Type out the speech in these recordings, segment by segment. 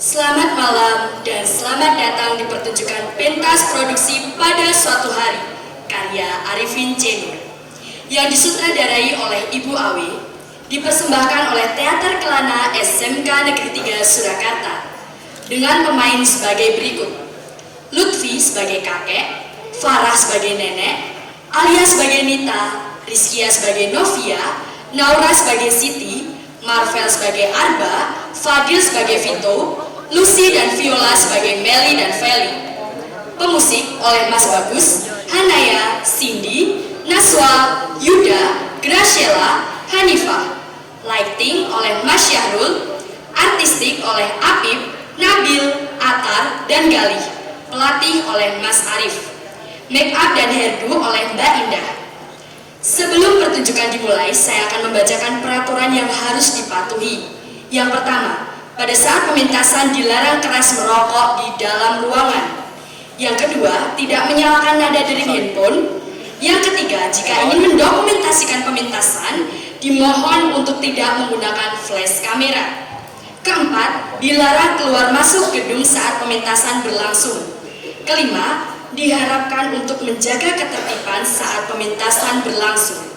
Selamat malam dan selamat datang di pertunjukan pentas produksi Pada Suatu Hari karya Arifin C. Nur yang disutradarai oleh Ibu Awi, dipersembahkan oleh Teater Kelana SMK Negeri 3 Surakarta dengan pemain sebagai berikut: Lutfi sebagai kakek, Farah sebagai nenek, Alia sebagai Nita, Rizkia sebagai Novia, Naura sebagai Siti, Marvel sebagai Arba, Fadil sebagai Vito, Lucy dan Viola sebagai Meli dan Feli. Pemusik oleh Mas Bagus, Hanaya, Cindy, Naswa, Yuda, Graciela, Hanifah. Lighting oleh Mas Syahrul, artistik oleh Apip, Nabil, Atar, dan Galih. Pelatih oleh Mas Arif. Make up dan hairdo oleh Mbak Indah. Sebelum pertunjukan dimulai, saya akan membacakan peraturan yang harus dipatuhi. Yang pertama, pada saat pementasan dilarang keras merokok di dalam ruangan. Yang kedua, tidak menyalakan nada dering handphone. Yang ketiga, jika ingin mendokumentasikan pementasan, dimohon untuk tidak menggunakan flash kamera. Keempat, dilarang keluar masuk gedung saat pementasan berlangsung. Kelima, diharapkan untuk menjaga ketertiban saat pementasan berlangsung.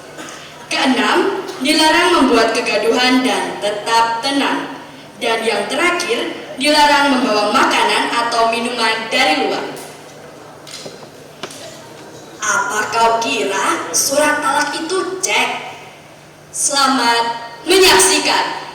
Keenam, dilarang membuat kegaduhan dan tetap tenang. Dan yang terakhir, dilarang membawa makanan atau minuman dari luar. Apa kau kira surat talak itu cek? Selamat menyaksikan.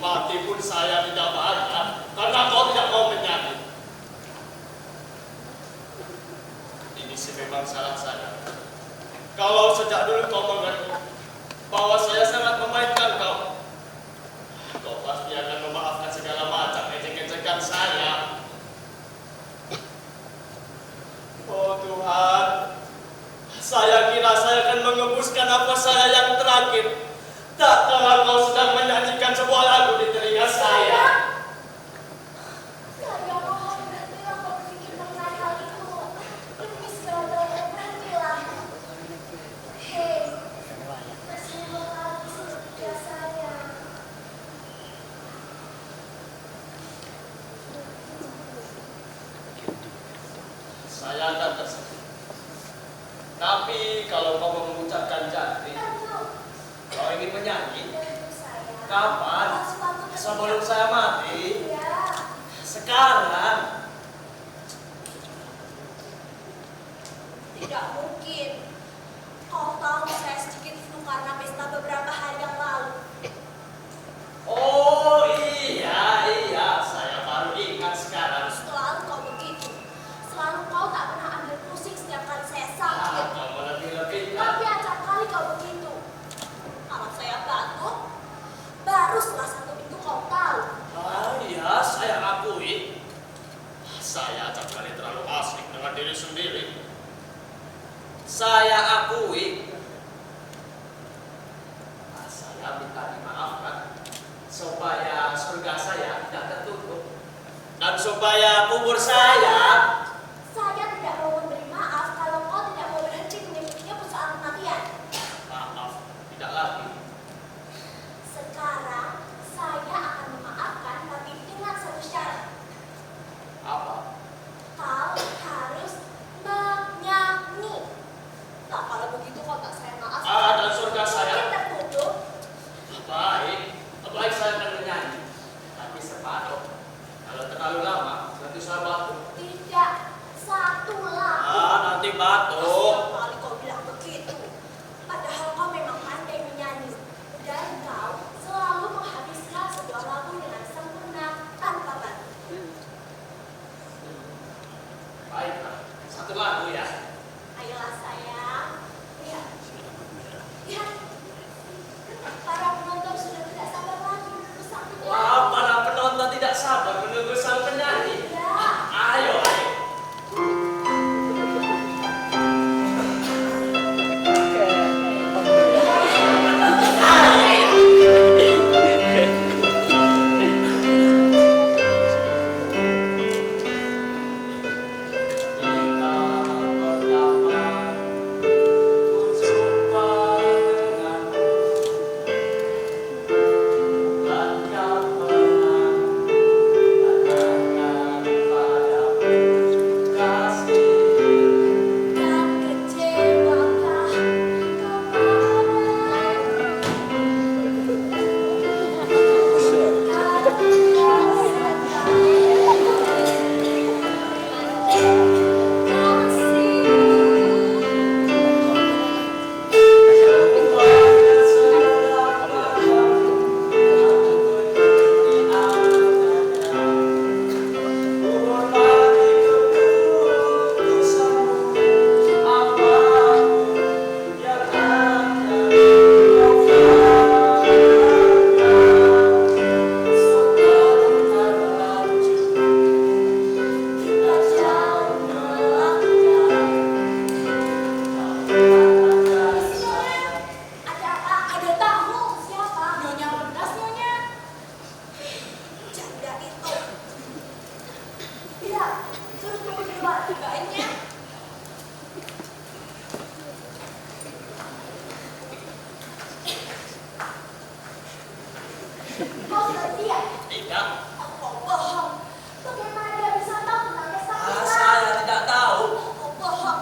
Mati pun saya tidak bahagia karena kau tidak mau menyanyi. Ini sih memang salah saya. Kalau sejak dulu kau mengerti bahwa saya sangat memainkan kau, kau pasti akan memaafkan segala macam ejek-ejekan saya. Oh Tuhan, saya kira saya akan mengembuskan nafas saya yang terakhir. Tak tahu kau sedang menyanyikan sebuah lagu di telinga saya. Saya mohon berhentilah kau berpikir mengenai hal itu. Demi saudara berhentilah. Hei, masih mau lagi setia saya. Saya akan tersedih. Tapi kalau kau mengucapkan janji, kau ingin menyanyi? Kapan? Sebelum saya mati? Ya. Sekarang? supaya surga saya tidak tertutup. Dan supaya kubur saya, Saya tidak mau memberi maaf kalau kau tidak mau berhenti mengikutinya persoalan kematian. maaf, tidak lagi. Sekarang saya akan memaafkan tapi dengan satu syarat. Apa? Kau harus menyanyi. Nah, kalau begitu kau tak saya maafkan. Dan surga saya. Mungkin tertutup. Baik saya akan menyanyi. Tapi separuh. Kalau terlalu lama, nanti saya batuk. Tidak satu lagu. Nanti batuk. Setiap kali kau bilang begitu. Padahal kau memang pandai menyanyi. Dan kau selalu menghabiskan sebuah lagu dengan sempurna tanpa batuk. Baiklah, satu lagu ya. Ayolah sayang. Lihat. Lihat. Para penonton sudah tidak sabar lagi menunggu sang penyanyi. Wah, para penonton tidak sabar menunggu sang penyanyi. Ya. Ayo, ayo. Dan kecewakah Ada apa? Ada tamu. Siapa? Nyonya Wenas, Nyonya. Janda itu. Tidak, suruh tunggu di luar. Baiknya. Kau sudah lihat? Tidak. Kau bohong. Bagaimana dia bisa tahu tentang pesta kita? Saya tidak tahu. Kau bohong.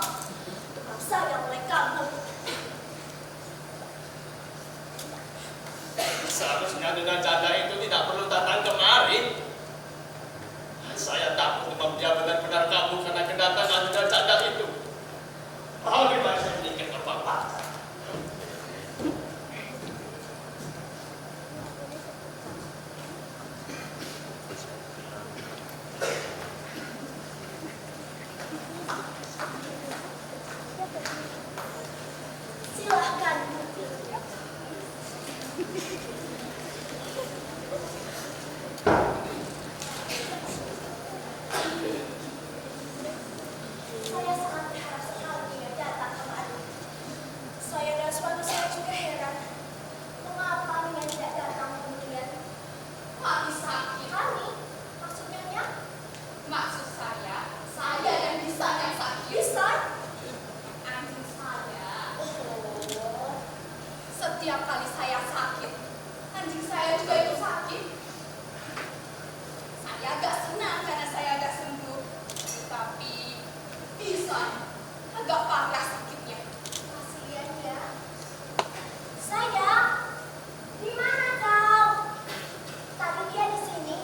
Tukang saya mulai kamu. Seharusnya dengan janda itu tidak perlu datang kemari. Saya takut sebab dia benar-benar kabur karena kedatangan dengan janda itu. Bagaimana saya sedikit terpapar? Silahkan. Saya sangat berharap sekali dia datang kemari. Saya dan suami saya juga heran. Mengapa Nina tidak datang kemudian? Kami sakit. Kami? Maksudnya? Maksud saya dan bisa yang sakit. Bisa? Anjing saya. Oh. Setiap kali saya sakit, anjing saya juga ikut sakit. Saya agak senang karena saya agak sembuh. Tetapi bisa agak parah sakitnya. Kasihan ya. Sayang, di mana kau? Tadi dia di sini.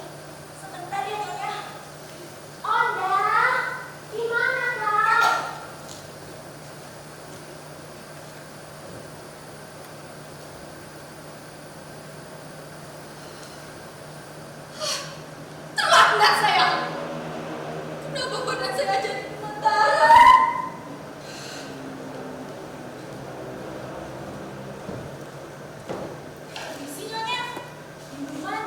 Sebentar ya Nyonya. Onda, di mana kau? Terlaknat saya. Kenapa badan saya jadi gemetaran? Permisi Nyonya. Minuman.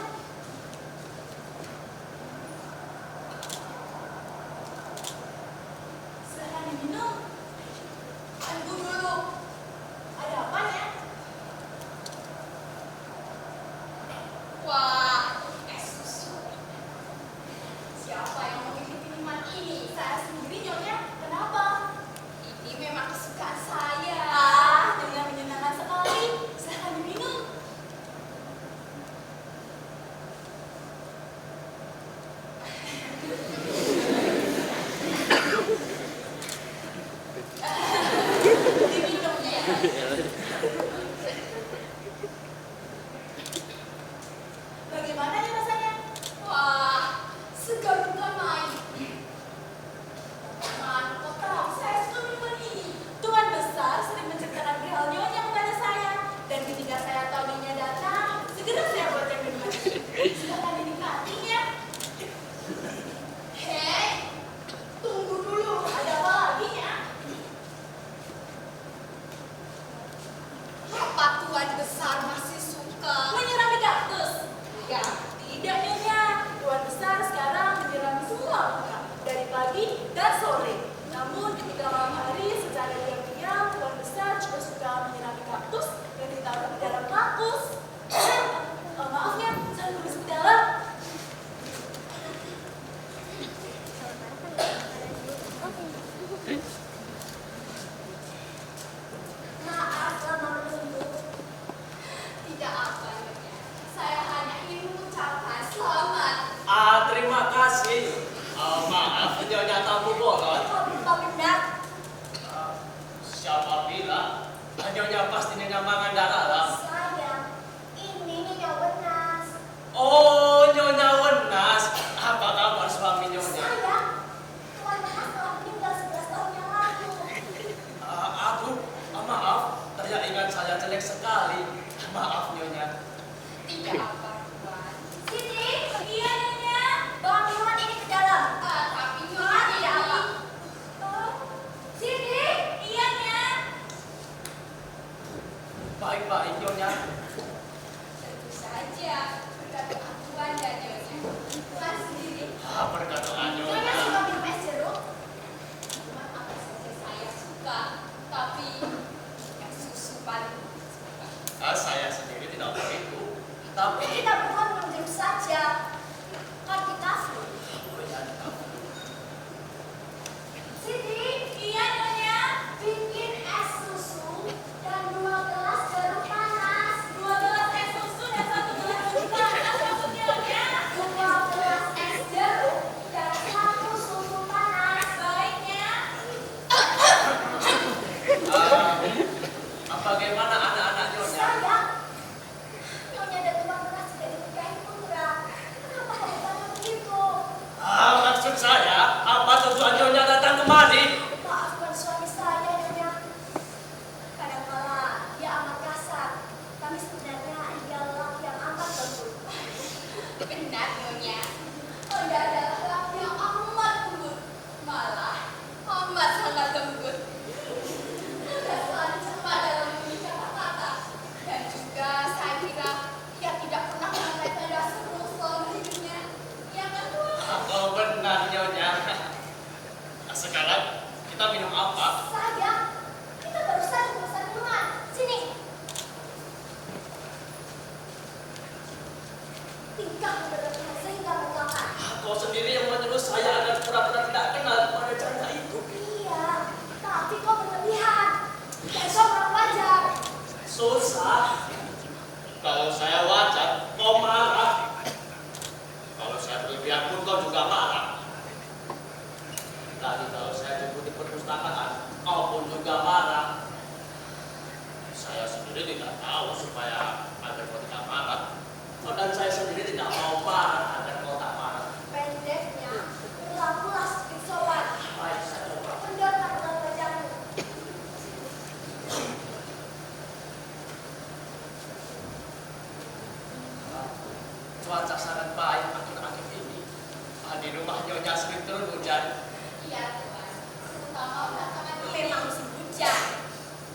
Silahkan diminum. Tunggu dulu. Ada apa ya? Wah, dan sore. Namun ketika malam hari secara diam-diam pohon besar juga suka menyirami kaktus dan ditaruh di dalam kaktus. Maaf ya, saya tulis di dalam. Maaf lama menunggu. Tidak apa, Nyonya. Saya hanya ingin mengucapkan selamat. Terima kasih. Maaf, Nyonya tamu bolon. Kau berubah benar. Siapa bilang? Nyonya pasti Nyonya Mangandara. Sayang, ini Nyonya Wenas. Oh, Nyonya Wenas. Apa kabar suami Nyonya? Sayang, Tuan Wenas telah meninggal 11 tahun yang lalu. Aduh, maaf. Ingat saya jelek sekali. Maaf, Nyonya. Tidak apa, Tuan. Sini, iya Nyonya. Bawa minuman ini ke dalam. Tapi Nyonya Nyonya tidak apa. ini... Sini, iya Nyonya. Baik-baik, Nyonya. Tentu saja berkat doa Tuan dan Nyonya. Tuan sendiri, Berkat doa Nyonya Nyonya. suka minum es jeruk. minuman apa saja saya suka, tapi yang susu paling suka. Saya sendiri tidak begitu. Tapi Kita berdua minum jeruk saja. Kan kita flu. Sini, iya Nyonya. Bikin es susu dan 2 gelas jeruk panas. 2 gelas es susu dan 1 gelas jeruk panas maksudnya Nyonya. 2 gelas es jeruk dan 1 susu panas. Baiknya. bagaimana anak-anak Nyonya? Sayang, Nyonya dan Tuan Wenas tidak dinikahi putra. Kenapa harapannya begitu? Maksud saya, apa tujuan Nyonya datang kemari? Maafkan suami saya, Nyonya. Kadangkala dia amat kasar, tapi sebenarnya dia lelaki yang amat lembut. Benar, Nyonya. Anda adalah lelaki yang amat lembut. Malah, amat sangat lembut. Anda selalu cepat dalam memilih kata-kata. Dan juga saya kira dia tidak pernah mengenai tanda seru selama hidupnya. Ya kan, Tuan? Oh benar Nyonya. Sekarang kita minum apa? Sayang, kita baru saja pesan minuman. Sini. Tingkah berlebihan sehingga mengangkat. Kau sendiri yang menyuruh saya agar pura-pura tidak kenal pada janda itu. Iya, tapi kok berlebihan. Besok orang wajar. Susah. Kalau saya wajar, kau marah. Kalau saya berlebihan pun kau juga marah. Tadi kalau saya jemput di perpustakaan, kau pun juga marah. Saya sendiri tidak tahu supaya agar kau tidak marah. Dan saya sendiri tidak mau marah agar kau tak marah. Pendeknya, pula-pula sedikit sowan. Baik, saya coba. Mendengar dengan wajahmu. Cuaca sangat baik akhir-akhir ini. Di rumah Nyonya sering turun hujan. Iya, Tuan. Terutama belakangan ini memang musim hujan.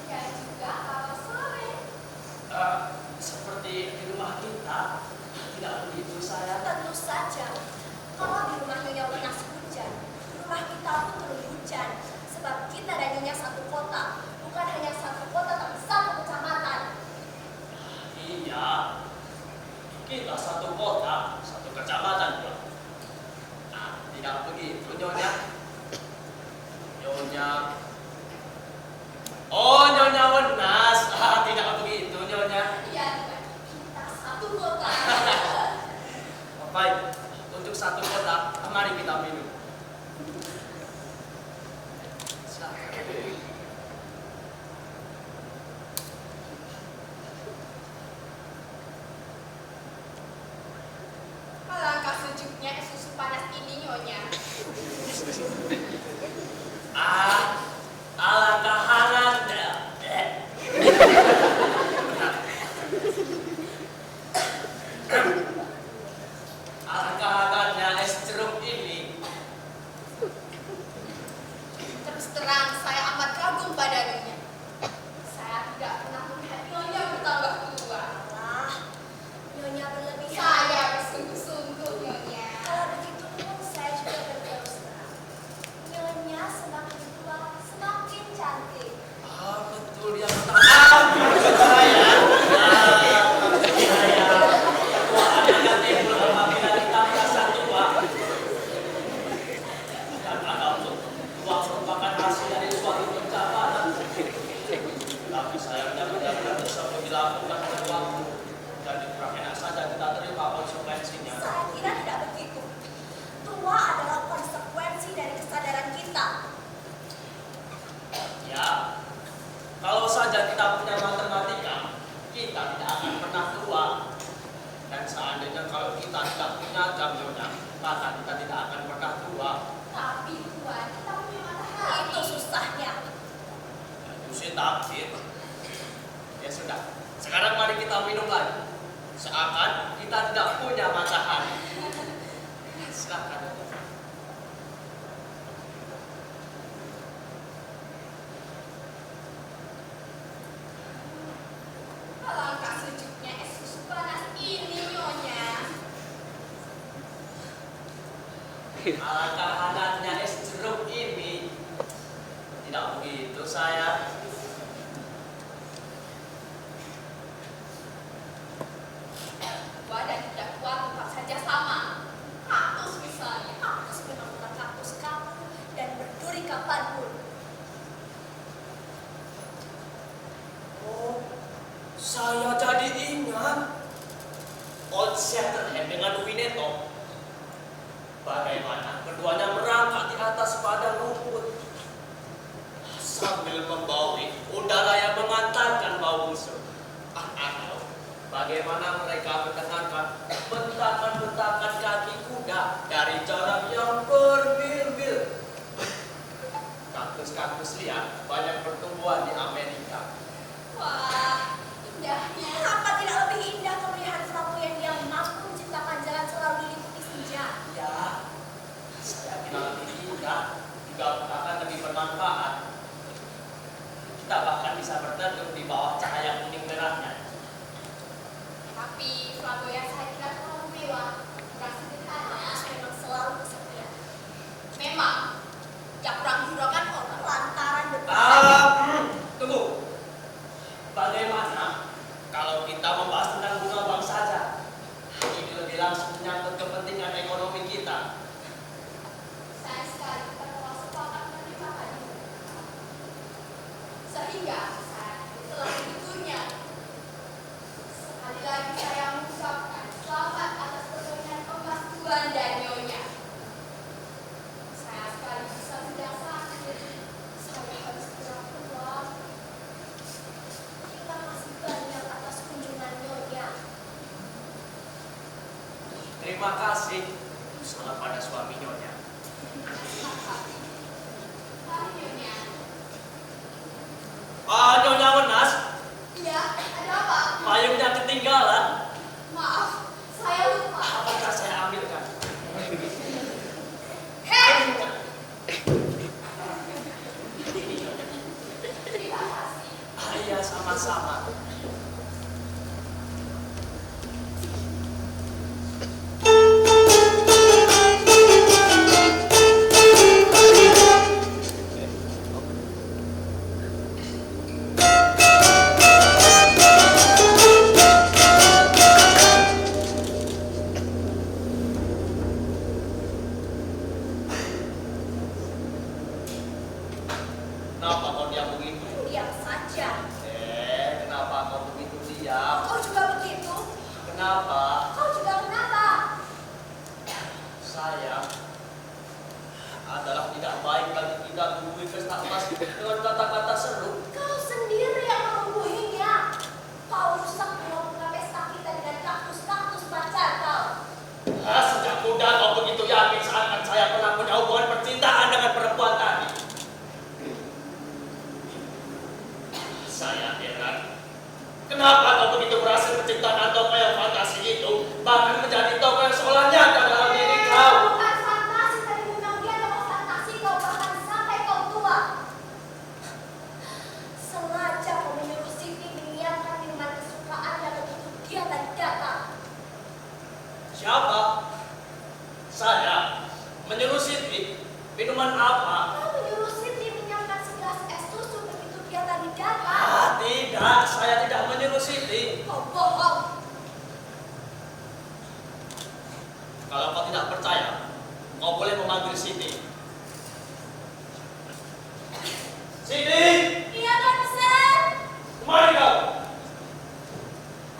Dan juga kalau sore. Seperti di rumah kita, tidak begitu saya. Tentu saja, kalau di rumah Nyonya Wenas hujan, rumah kita pun turun hujan. Sebab kita dan Nyonya satu kota. Bukan hanya satu kota, tapi satu kecamatan. Iya, kita satu kota, satu kecamatan pula. Tidak begitu Nyonya. Nyonya. Oh, Nyonya Wenas. Tidak begitu Nyonya. Iya, Tuan. Kita satu kota. Baik, untuk satu kota, mari kita minum. Silakan. Alangkah sejuknya es susu panas ini, Nyonya. Alangkah hangatnya. Alangkah hangatnya es jeruk ini. Terus terang, saya amat kagum pada Nyonya. Saya tidak pernah melihat Nyonya bertambah tua. Alah, Nyonya berlebihan. Saya bersungguh-sungguh, Nyonya. Kalau begitu pun saya juga berterus terang. Nyonya tidak punya jam Nyonya, maka kita tidak akan pernah tua. Tapi Tuan, kita punya matahari. Itu susahnya. Itu sih takdir. Ya sudah, sekarang mari kita minum lagi. Seakan kita tidak punya matahari. Silakan. Alangkah sejuknya es susu panas ini, Nyonya. Alangkah hangatnya es jeruk ini. Tidak begitu saya. Wadah tidak kuat tetap saja sama. Kaktus misalnya, kaktus memang bukan kaktus kamu dan berduri kapanpun. Oh, saya jadi ingat Old Shatterhand dengan Winnetou. Bagaimana keduanya merangkak di atas padang rumput sambil membawi udara yang mengantarkan bau busuk. Atau bagaimana mereka mendengarkan bentakan-bentakan kaki kuda dari jarak yang bermil-mil. Kaktus-kaktus liar banyak pertumbuhan di Amerika. Wah, indahnya. Apa tidak lebih indah kemeliharaan flamboyan yang mampu menciptakan jalan selalu diliputi senja? Ya, saya kira lebih indah, juga akan lebih bermanfaat. Kita bahkan bisa berteduh di bawah cahaya kuning merahnya. Tapi flamboyan saya kira terlalu mewah. Kurang sederhana, memang selalu kesepian. Memang, tidak kurang juragan orang lantaran Tunggu. Bagaimana kalau kita membahas tentang bunga bank saja? Ini lebih langsung menyangkut kepentingan ekonomi kita. saya sekali kita telah sepakat menerima sehingga saya telah menghitungnya. Sekali lagi saya mengucapkan selamat atas perkawinan emas Tuan dan Nyonya. Saya sekali bisa tidak sakit. Saya harus segera pulang. Terima kasih banyak atas kunjungan Nyonya. Terima kasih. Salam pada suami Nyonya. Mari Nyonya. Nyonya Wenas, Iya, ada apa? payungnya ketinggalan. Maaf, saya lupa. Apakah saya ambilkan? Hei! Terima kasih. Iya, sama-sama. Kenapa kau diam begitu? Diam saja. Kenapa kau begitu diam? Kau juga begitu? Kenapa? Kau juga kenapa? Saya adalah tidak baik bagi kita menghubungi pesta emas dengan kata-kata seru. Kau sendiri yang menghubunginya. Kau rusak bunga-bunga pesta kita dengan kaktus-kaktus pacar kau. Sejak muda kau begitu yakin seakan saya pernah punya hubungan percintaan dengan perempuan tadi. Saya heran. Kenapa kau begitu berhasil menciptakan tokoh yang fantasi itu, bahkan menjadi tokoh yang seolah nyata dalam diri kau? Bukan fantasi, tapi memang dia tokoh fantasi kau bahkan sampai kau tua. Sengaja kau menyuruh Siti menyiapkan minuman kesukaannya begitu dia tadi datang. Siapa? Saya menyuruh Siti. Minuman apa? Kau menyuruh Siti menyiapkan segelas es susu begitu dia tadi datang. Tidak, saya tidak menyuruh Siti. Kau bohong. Kalau kau tidak percaya, kau boleh memanggil Siti. Siti! Iya kan pesan? Kemari kau!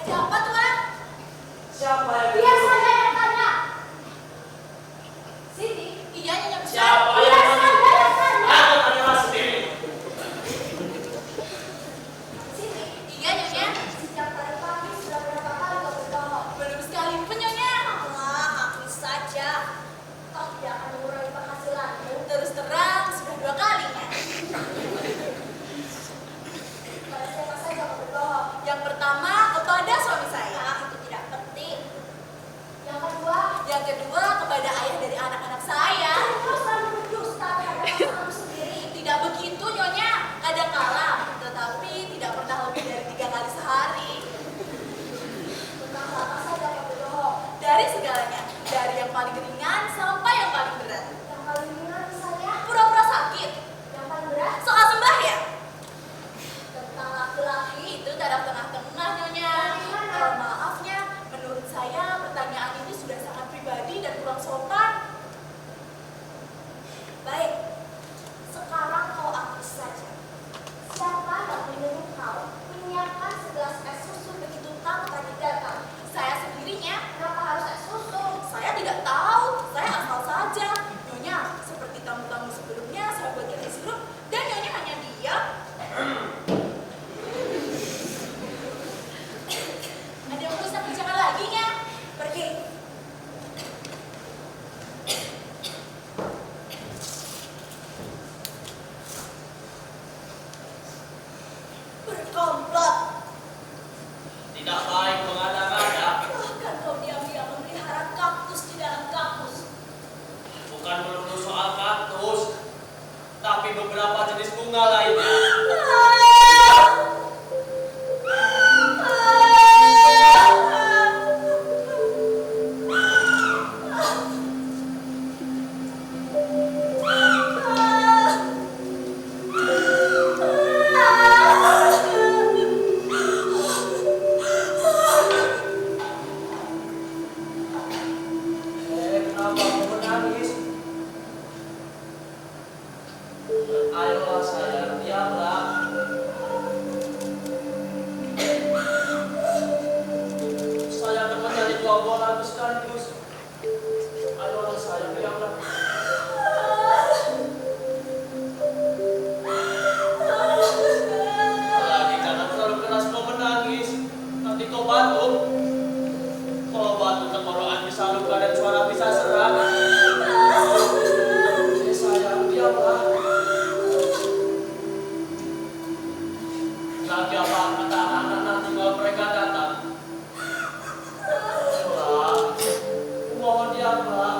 Ada apa tuan? Siapa yang Biar saja yang tanya. Siti, iya nyonya besar. Siapa Biar yang saja yang tanya. Aku tanyalah sendiri. Siti, iya nyonya. Sejak tadi pagi sudah berapa kali kau berbohong? Belum sekalipun nyonya. Wah, paling ringan sampai yang paling berat. Yang paling ringan misalnya, Pura-pura sakit, yang paling berat, soal sembahyang. tentang laki-laki. Itu taraf tengah-tengah Nyonya. Maafnya, menurut saya pertanyaan ini sudah sangat pribadi dan kurang sopan. Baik, sekarang kau aku saja. Siapa yang menyuruh kau menyiapkan segelas es susu begitu tamu tadi datang? Saya sendirinya, Kenapa harus es susu? saya tidak tahu, saya asal saja. Nyonya, seperti tamu-tamu sebelumnya, saya buatkan es sirup dan Nyonya hanya diam. Ada yang perlu saya kerjakan lagi ya? Pergi. Berkomplot. Tidak baik mengada-ngada. Bahkan kau diam-diam memelihara kaktus di dalam kampus. Bukan melulu soal kaktus, tapi beberapa jenis bunga lainnya. Kenapa kamu menangis? Ayolah sayang, diamlah. Saya akan mencari dua buah lagu sekaligus. Ayolah sayang, diamlah. Lagi jangan terlalu keras kau menangis. Nanti kau batuk. Kalau batuk tenggorokan bisa luka dan suara bisa serak. Sayang, diamlah. Lagi apa kata anak-anak tinggal mereka datang. Ayolah, mohon diamlah.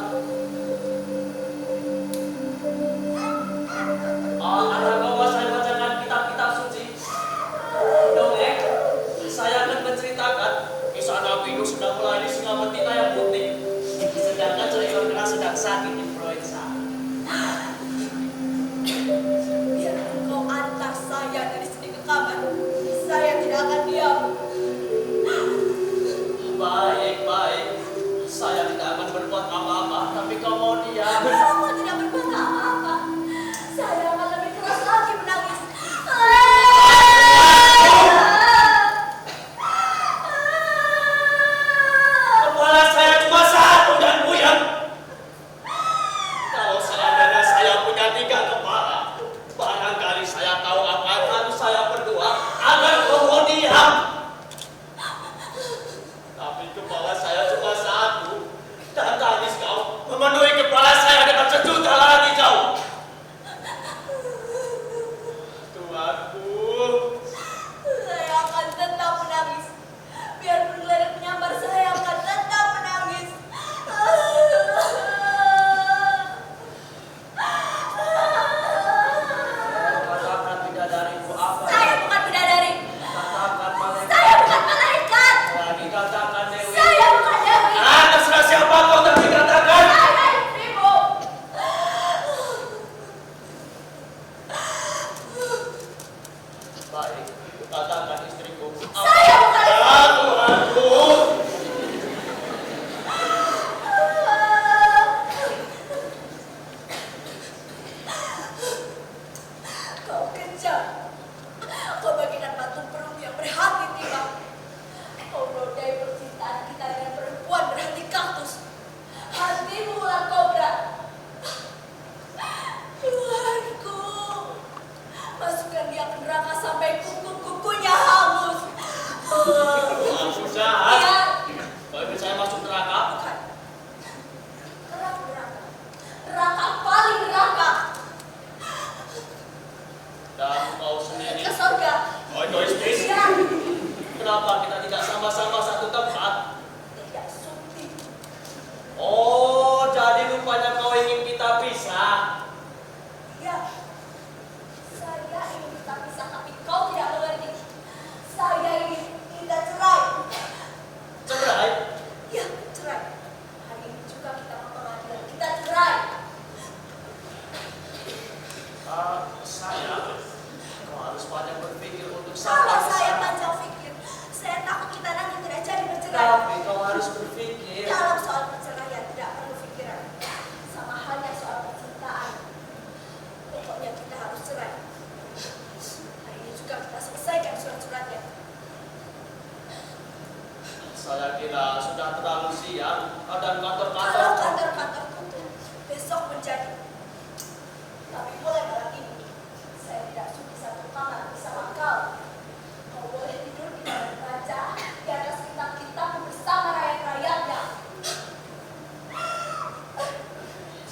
Anak bawa saya bacakan kitab-kitab suci. Dongeng, saya akan menceritakan kisah Nabi Nuh sedang melayani singa betina yang putih, sedangkan seekor kera sedang sakit influenza. Biar kau antar saya dari sini ke kamar. Saya tidak akan diam. Baik, baik. Saya tidak akan berbuat apa-apa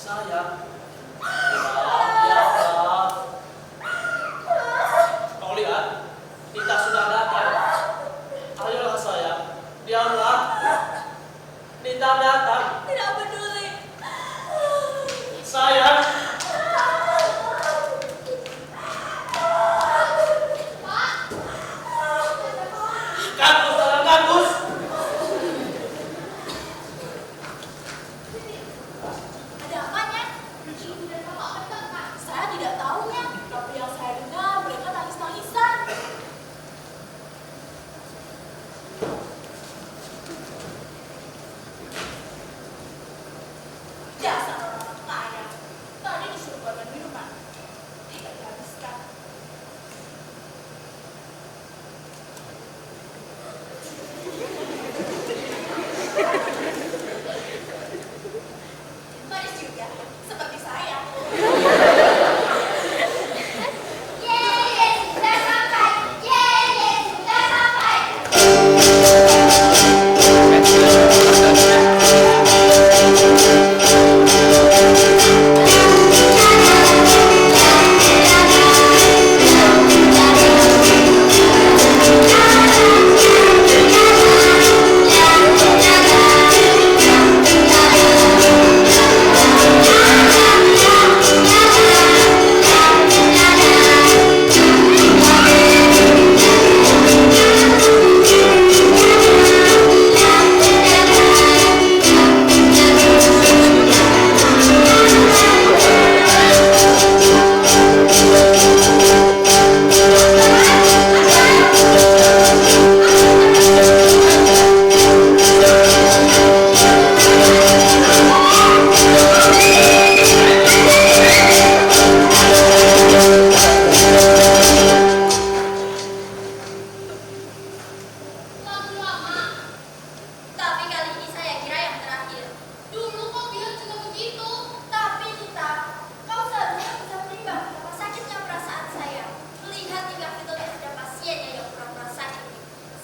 Sayang. Ya. Kau lihat, Nita sudah datang. Ayolah sayang, diamlah. Nita datang. Tidak peduli. Sayang. Kaktus dalam kaktus. Ada apanya? Ibu dan bapak bertengkar. Saya tidak tahunya, tapi yang saya dengar mereka nangis-nangisan. Dasar orang kaya. Tadi disuruh buatkan minuman. Tidak dihabiskan. Manis juga, seperti saya. Yeay, sudah sampai. Yeay, sudah sampai. Lama-lama. Tapi kali ini saya kira yang terakhir. Dulu kau bilang juga begitu. Tapi Nita, kau seharusnya bisa menimbang betapa sakitnya perasaan saya melihat tingkah Vito terhadap pasiennya yang pura-pura sakit.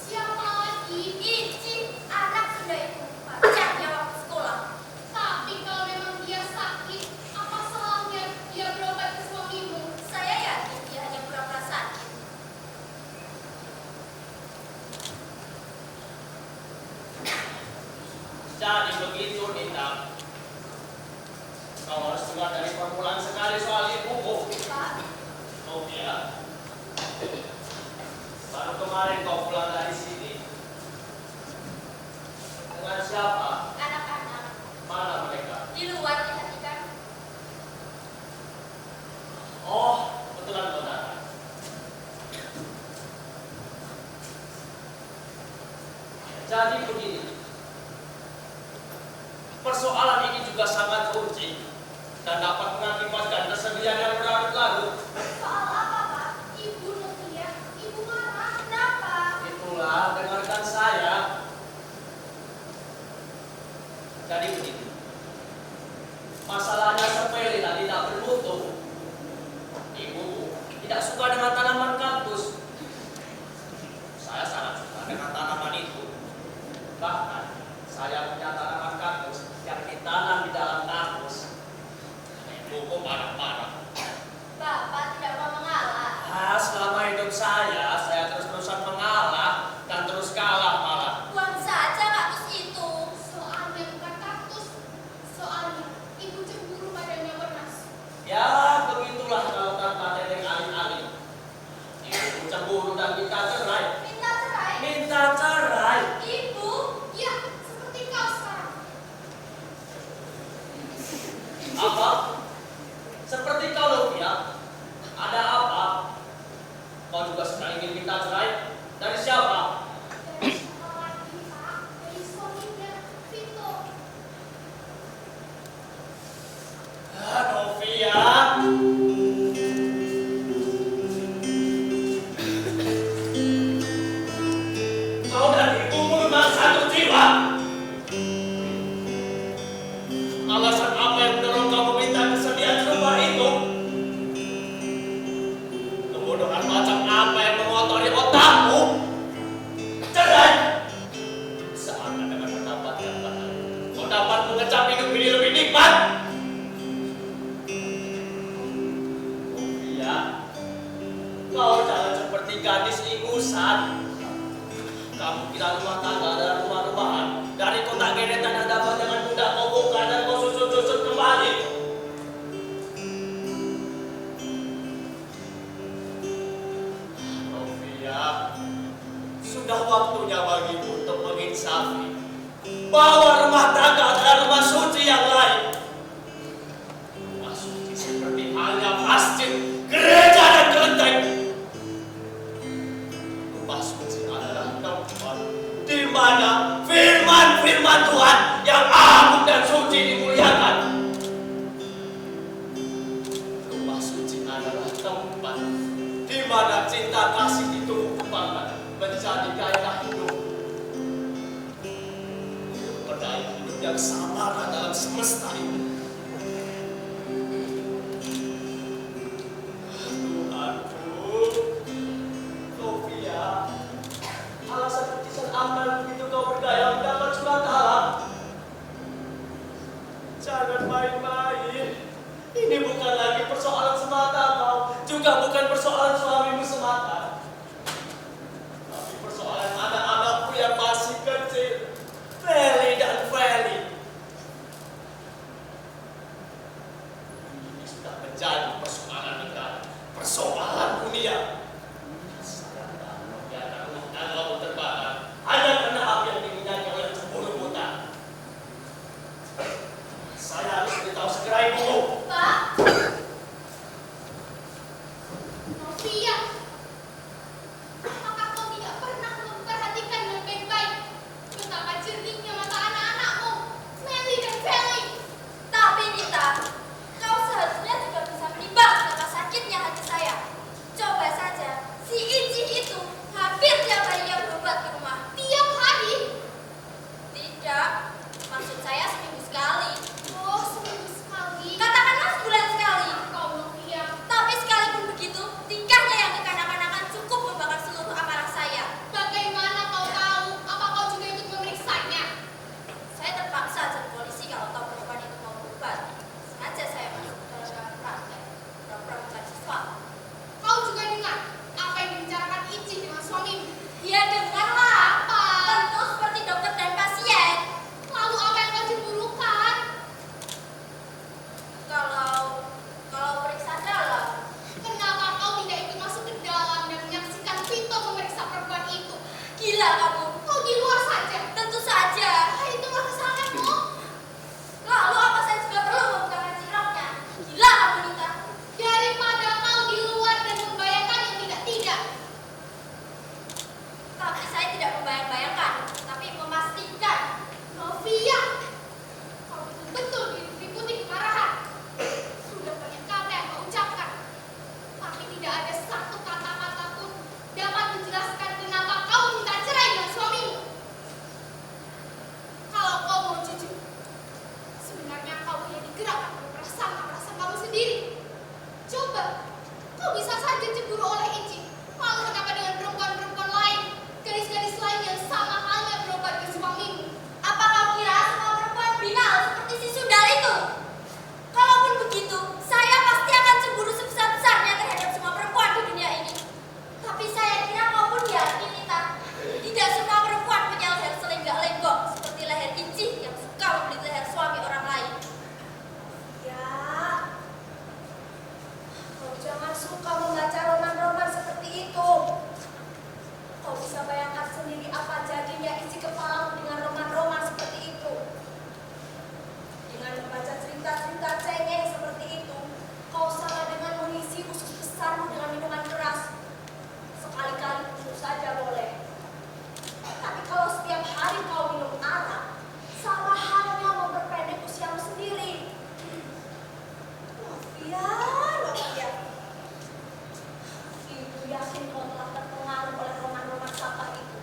Siapa lagi? Ici, anak Sunda itu, pacarnya waktu sekolah. Tapi kalau memang dia sakit, apa salahnya dia berobat ke suamimu? Saya yakin dia hanya pura-pura sakit. Jadi begitu Nita. Kau harus dengar dari permulaan sekali soal ibuku. Pak, Oh ya. Baru kemarin kau pulang dari sini. Dengan siapa? anak-anak Mana mereka? di luar perhatikan. Oh, kebetulan kau datang. Jadi begini. Persoalan ini juga sangat urgent dan dapat mengakibatkan kesedihan yang berlarut-larut. Soal apa, Pak? Ibu Novia, ibu marah. Kenapa? Itulah, dengarkan saya. Jadi begini. Masalahnya sepele dan tidak bermutu. Ibu tidak suka dengan tanaman kaktus. Saya sangat suka dengan tanaman itu. Bahkan saya punya tanaman kaktus yang ditanam di dalam kaktus. Ibuku marah-marah. Bapak tidak mau mengalah. Selama hidup saya terus-terusan mengalah dan terus kalah malah. Buang saja kaktus itu. Soalnya bukan kaktus. Soalnya ibu cemburu padanya Wenas. Ya, begitulah kalau kata nenek alih-alih. Ibu cemburu dan minta cerai. Minta cerai. Minta cerai. Ibu, Ya, seperti kau sekarang. Apa? Seperti kau Lovia. Ada apa? Kau juga sedang ingin minta cerai? Dari siapa? Dari siapa lagi, Pak? Dari suaminya, Vito. Novia. Kau dan ibumu memang satu jiwa. Alasan apa yang mendorong kamu minta kesedihan serupa itu? Kebodohan macam apa yang mengotori otakmu? Cerai! Seakan dengan mendapatkan bahan, kau dapat mengecap hidup ini lebih nikmat. jangan main-main. Ini bukan lagi persoalan semata kau, juga bukan persoalan suamimu semata. Tapi persoalan anak-anakku yang masih kecil, Feli dan Feli. Ini sudah menjadi persoalan negara, persoalan dunia. Saya tak membiarkan rumah tanggamu terbakar hanya karena api yang diminyaki oleh cemburu buta. Saya harus beritahu segera ibumu. Pak. Novia. Apakah kau tidak pernah memperhatikan dengan baik-baik betapa jernihnya mata anak-anakmu, Melly dan Feli? Tapi Nita, kau seharusnya juga bisa menimbang betapa sakitnya hati saya. Coba saja, si Ici itu hampir tiap hari ia berobat ke rumah. Tiap hari? Tidak, maksud saya seminggu sekali. Oh, seminggu sekali. Katakanlah sebulan sekali. Kau Novia. Tapi sekalipun begitu, tingkahnya yang kekanak-kanakan cukup membakar seluruh amarah saya. Bagaimana kau tahu? Apa kau juga ikut memeriksanya? Saya terpaksa jadi polisi kalau tahu perempuan itu mau berobat. Sengaja saya masuk ke dalam praktek, pura-pura mencari sesuatu. Kau juga dengar apa yang dibicarakan Ici dengan suamimu? Ya dengarlah. Apa? Tentu seperti dokter dan pasien. Lalu apa yang kau cemburukan? Kalau periksa dalam, Kenapa kau tidak ikut masuk ke dalam dan menyaksikan Vito memeriksa perempuan itu? gila kamu. Kau di luar saja. Tentu saja. Itulah kesalahanmu. Lalu apa saya juga perlu membukakan sirapnya? Gila kamu Nita. Daripada kau di luar dan membayangkan yang tidak-tidak. Tapi saya tidak membayang-bayangkan, tapi memastikan. Novia, kau betul-betul diliputi kemarahan. Sudah banyak kata yang kau ucapkan, tapi tidak ada satu kata-kata pun dapat menjelaskan kenapa kau minta cerai dengan suamimu. Kalau kau mau jujur, sebenarnya kau hanya digerakkan oleh perasaan kamu sendiri. Coba, kau bisa saja cemburu oleh Ici. Lalu kenapa dengan perempuan-perempuan lain, gadis-gadis lain yang sama halnya berobat ke suamimu? Apa kau kira semua perempuan binal seperti si Sundal itu? Kalaupun begitu, saya pasti akan cemburu sebesar-besarnya terhadap semua perempuan di dunia ini. Tapi saya kira kau pun yakin Nita, tidak semua perempuan punya leher selenggak-lenggok seperti leher Ici yang suka membeli leher suami orang lain. Ya, kau jangan suka membaca roman-roman seperti itu. Kau bisa bayangkan sendiri apa jadinya isi kepalamu dengan roman-roman seperti itu. Dengan membaca cerita-cerita cengeng seperti itu, kau sama dengan mengisi usus besarmu dengan minuman keras. Sekali-kali tentu saja boleh. Tapi kalau setiap hari kau minum arak, sama halnya memperpendek usiamu sendiri. Novia. Ibu yakin kau telah terpengaruh oleh roman-roman sampah itu.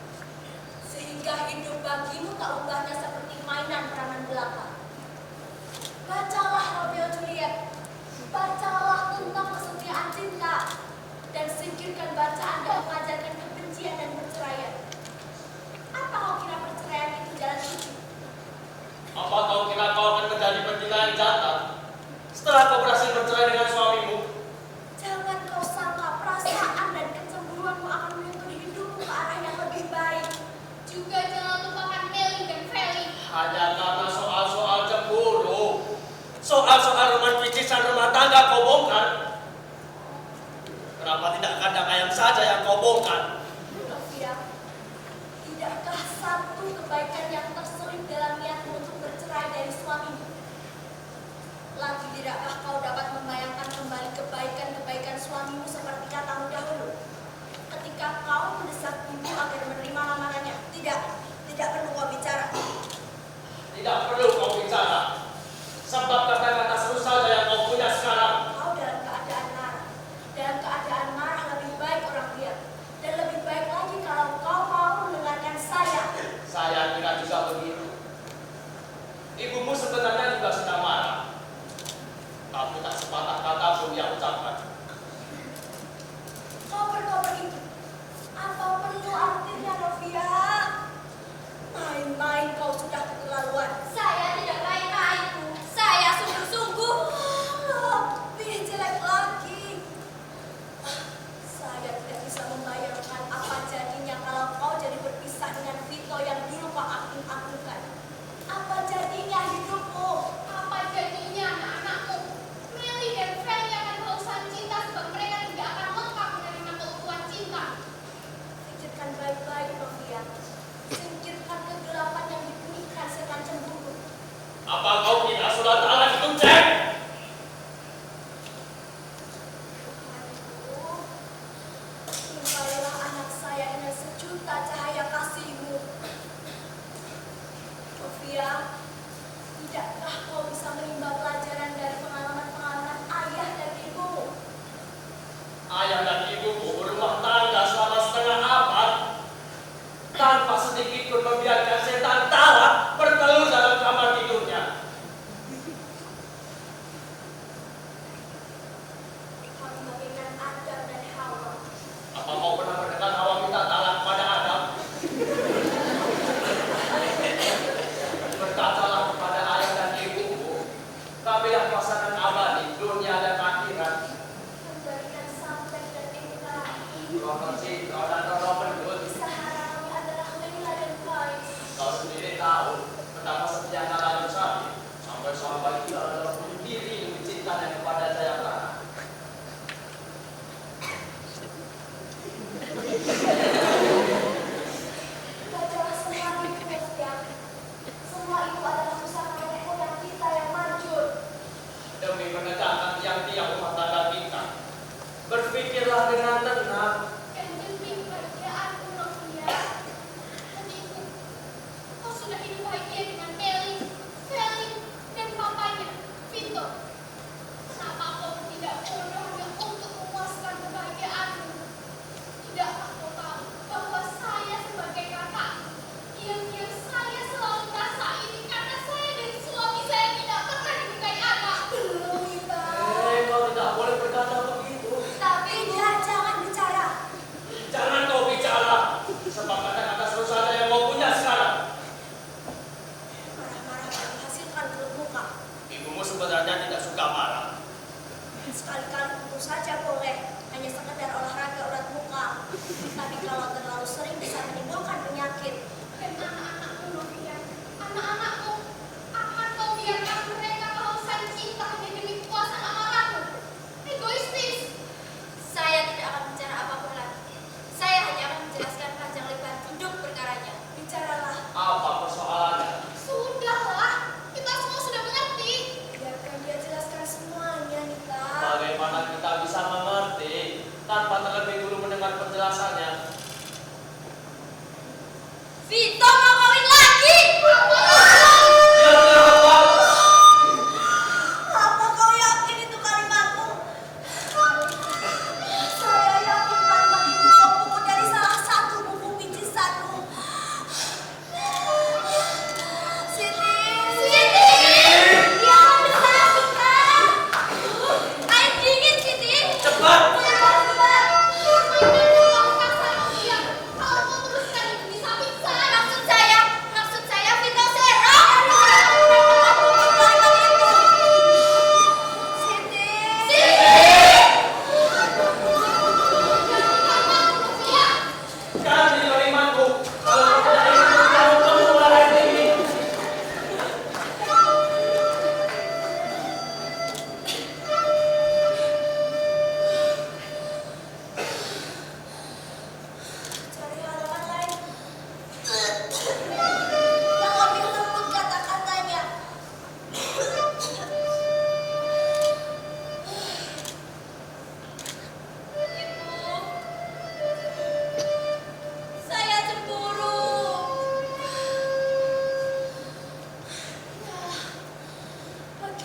Sehingga hidup bagimu tak ubahnya seperti mainan peranan belaka. Bacalah Romeo Juliet. Bacalah tentang kesetiaan cinta. Dan singkirkan bacaan yang mengajarkan kebencian dan perceraian. Apa kau kira perceraian itu jalan suci? Apa kau kira kau akan menjadi pencinta yang jantan setelah kau berhasil bercerai dengan suamimu? Jangan kau sangka perasaan dan kecemburuanmu akan menuntun hidupmu ke arah yang lebih baik. Juga jangan lupakan Melly dan Feli. Hanya karena soal-soal cemburu, soal-soal roman picisan rumah tangga kau bongkar. Kenapa tidak kandang ayam saja yang kau bongkar? Novia, tidakkah satu kebaikan yang terselip dalam niatmu untuk bercerai dari suamimu? Lagi tidakkah kau dapat membayangkan kembali kebaikan-kebaikan suamimu seperti katamu dahulu? Ketika kau mendesak ibu agar menerima lamarannya. Tidak perlu kau bicara. Tidak perlu kau bicara, sebab kata-kata seru saja yang kau punya sekarang. Kau dalam keadaan marah. Dalam keadaan marah lebih baik orang lihat. Dan lebih baik lagi kalau kau mau mendengarkan saya. Saya kira juga begitu.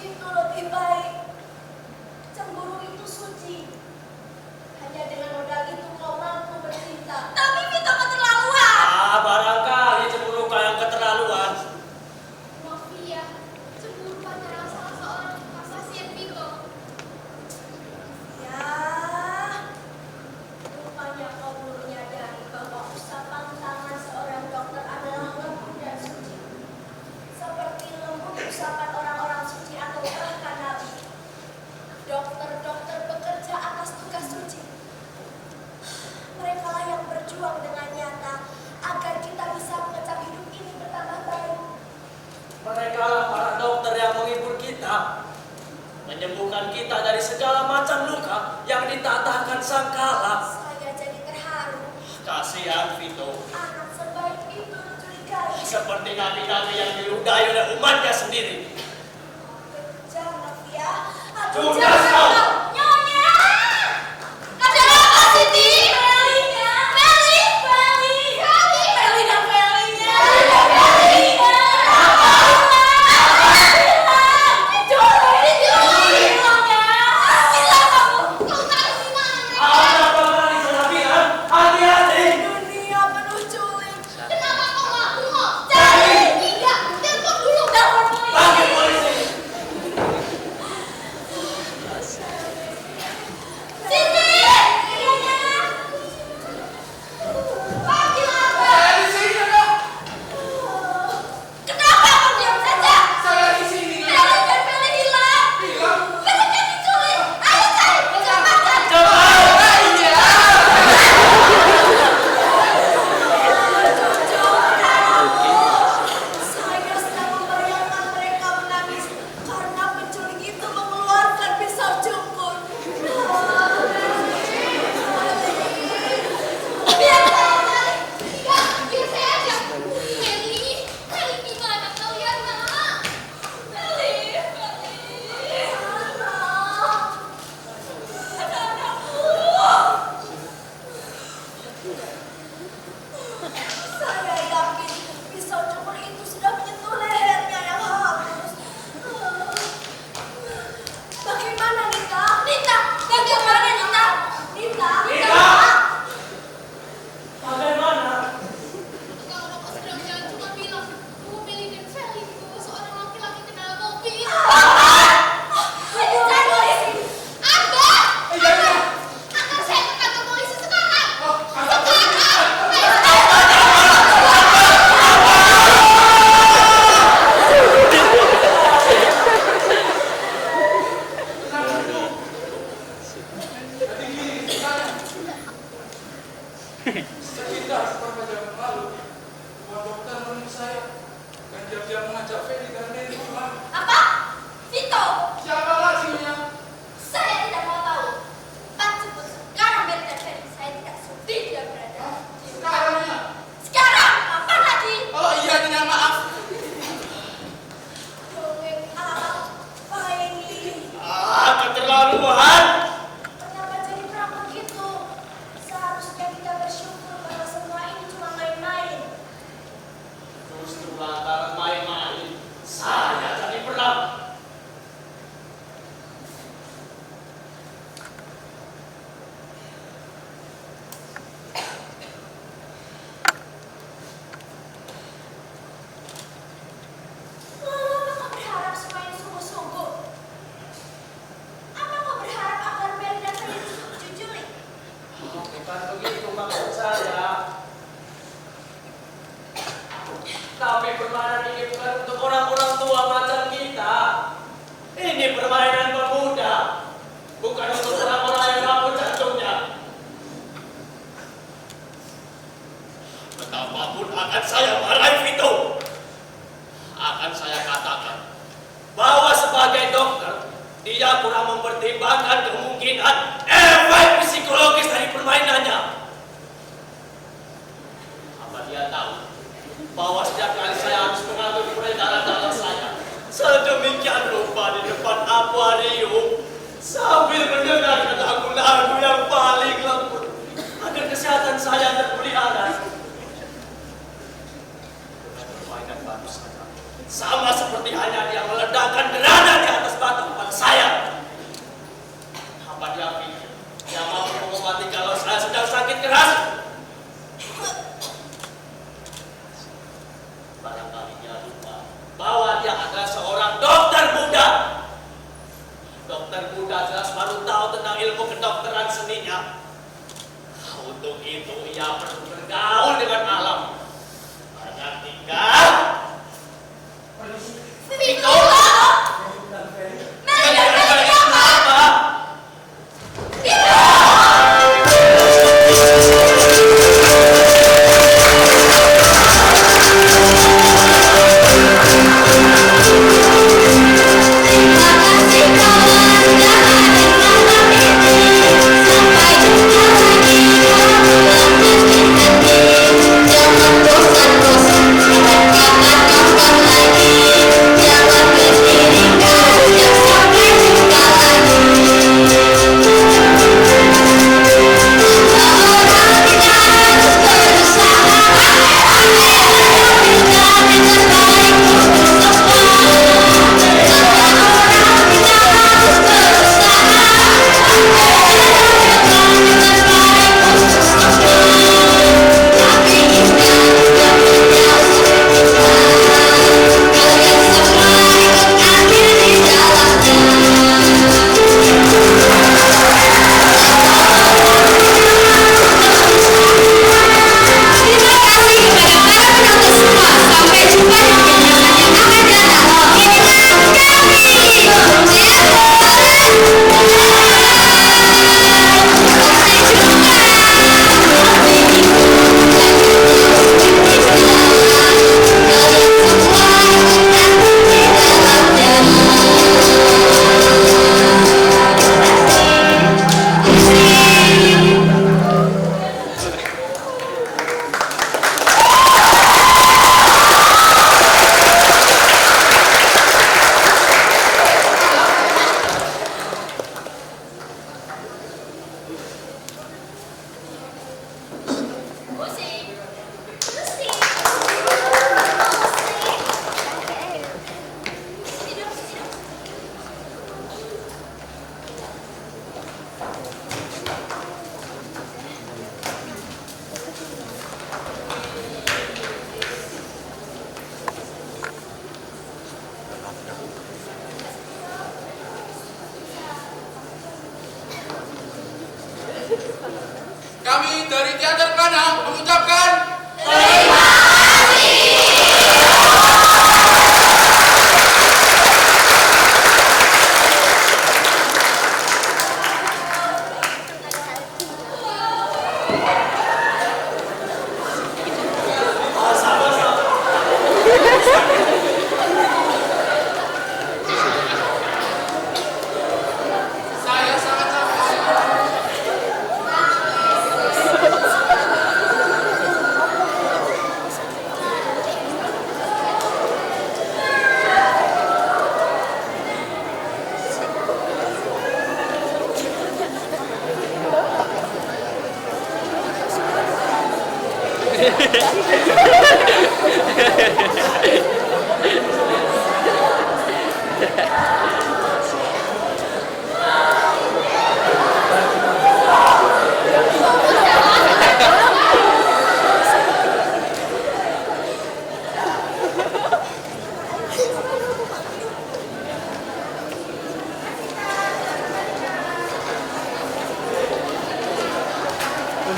itu lebih baik. Cemburu itu suci. Hanya dengan modal itu kau mampu bercinta. Tapi Vito keterlaluan. Barangkali cemburu kau yang keterlaluan. Novia, cemburu pada salah seorang pasien Vito. Ya, rupanya kau belum menyadari bahwa usapan tangan seorang dokter adalah lembut dan suci. Seperti lembut usapan orang-orang suci atau bahkan nabi. Dokter-dokter bekerja atas tugas suci. Mereka lah yang berjuang dengan nyata agar kita bisa mengecap hidup ini bertambah baik. Mereka lah para dokter yang menghibur kita, menyembuhkan kita dari segala macam luka yang ditatahkan sangkala. Saya jadi terharu. Kasihan Vito, Anak sebaik itu dicurigai. seperti nabi-nabi yang diludahi oleh umatnya sendiri. Kejam, Novia. Sudah, Jangan. kau. Nyonya! Ada apa sih, Di? Melinya. Meli! Meli. Meli dan Melinya. Diculik, Nyonya! Bilang kamu, kau tahu di mana mereka? Ada pengalaman salah bilang, hati-hati. Dunia penuh culik. Kenapa kau nggak bengok? Cari! Tidak, telepon dulu. Telepon polisi. Panggil polisi. Sini! Panggil apa? Di sini, Dok. Kenapa kau diam saja? Saya di sini. Meli dan Meli hilang. Hilang. Meli kan diculik. Ayo cari, cepat cari. Saya sedang membayangkan mereka menangis karena penculik itu mengeluarkan pisau cukur. Biar saya cari. Tidak, biar saya aja. Meli, Meli gimana kalian, Nak? Meli, Meli. Anak-anakku. Saya yakin pisau cukur itu sudah menyentuh lehernya yang halus. Bagaimana Nita? Nita, bagaimana Nita? Nita? Nita! Bagaimana? Kalau Bapak sedang jalan cuma bilang, bahwa Meli dan Feli dibawa seorang laki-laki ke dalam mobil. Ayo cari polisi. Anda! Antar saya ke kantor polisi sekarang! Sekarang! Sekitar beberapa jam lalu, sebuah dokter menemui saya dan diam-diam mengajak Feli dan Meli pulang. Apa? Vito! Siapa lagi, Nyonya? Saya tidak mau tahu. Cepat sebut sekarang Meli dan Feli. Saya tidak sudi dia berada. Sekarang, Nyonya. Sekarang! Apa lagi? Oh iya, Nyonya, maaf. Dongeng apa ini? Keterlaluan. Kenapa jadi perang begitu? Seharusnya kita bersyukur bahwa semua ini cuma main-main. Justru lantaran main-main, saya jadi perang. Lalu apa kau berharap semua ini sungguh-sungguh? Apa kau berharap agar Meli dan Feli diculik? Bukan begitu maksud saya. Tapi permainan ini bukan untuk orang-orang tua macam kita. Ini permainan pemuda, bukan untuk orang-orang yang rambut jantungnya. Betapapun akan saya marahi Vito, akan saya katakan bahwa sebagai dokter dia kurang mempertimbangkan kemungkinan efek psikologis dari permainannya. Apa dia tahu bahwa setiap kali saya harus mengatur peredaran darah saya sedemikian rupa di depan akuarium sambil mendengarkan lagu-lagu yang paling lembut agar kesehatan saya terpelihara. Permainan baru saja, sama seperti hanya dia meledakkan granat di atas dirinya. Untuk itu ia perlu bergaul dengan alam. Agar tinggal. Vito! Kami dari Teater Kanang mengucapkan saya sangat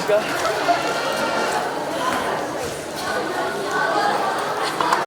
Enggak.